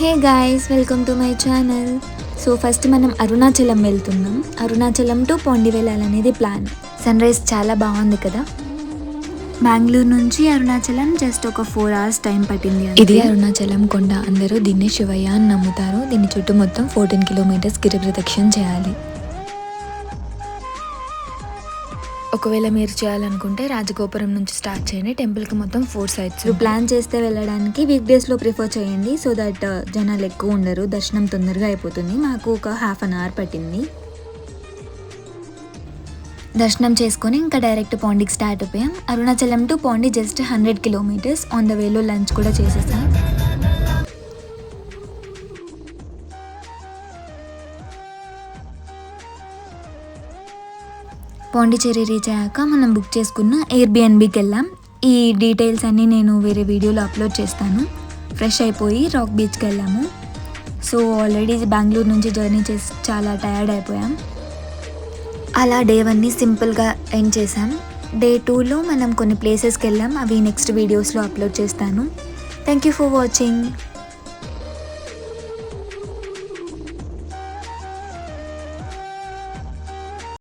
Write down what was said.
Hey guys, welcome to my channel. So first మనం అరుణాచలం వెళ్తున్నాం. Arunachalam to పొండి వెళ్ళాలనేది ప్లాన్. సన్ రైజ్ చాలా బాగుంది కదా. బెంగళూరు నుంచి అరుణాచలం జస్ట్ ఒక 4 hours టైం పట్టింది. ఇది అరుణాచలం కొండ. అందరూ దీన్ని శివయ్య అని నమ్ముతారు. దీని చుట్టూ మొత్తం 14 kilometers గిరి ప్రదక్షిణ చేయాలి. ఒకవేళ మీరు చేయాలనుకుంటే రాజగోపురం నుంచి స్టార్ట్ చేయండి. టెంపుల్కి మొత్తం 4 sides. ప్లాన్ చేస్తే వెళ్ళడానికి వీక్ డేస్లో ప్రిఫర్ చేయండి. సో దట్ జనాలు ఎక్కువ ఉండరు, దర్శనం తొందరగా అయిపోతుంది. మాకు ఒక 1/2 hour పట్టింది. దర్శనం చేసుకొని ఇంకా డైరెక్ట్ పాండికి స్టార్ట్ అయిపోయాం. Arunachalam to Pondi just 100 kilometers. On the వేలో లంచ్ కూడా చేసేసాం. పాండిచేరి రీచ్ అయ్యాక మనం బుక్ చేసుకున్న ఎయిర్బిఎన్బికి వెళ్ళాం. ఈ డీటెయిల్స్ అన్నీ నేను వేరే వీడియోలో అప్లోడ్ చేస్తాను. ఫ్రెష్ అయిపోయి రాక్ బీచ్కి వెళ్ళాము. సో ఆల్రెడీ బెంగళూరు నుంచి జర్నీ చేసి చాలా టయర్డ్ అయిపోయాం. అలా డే 1ని సింపుల్గా ఎండ్ చేసాం. డే 2లో మనం కొన్ని ప్లేసెస్కి వెళ్ళాం. అవి నెక్స్ట్ వీడియోస్లో అప్లోడ్ చేస్తాను. Thank you for watching.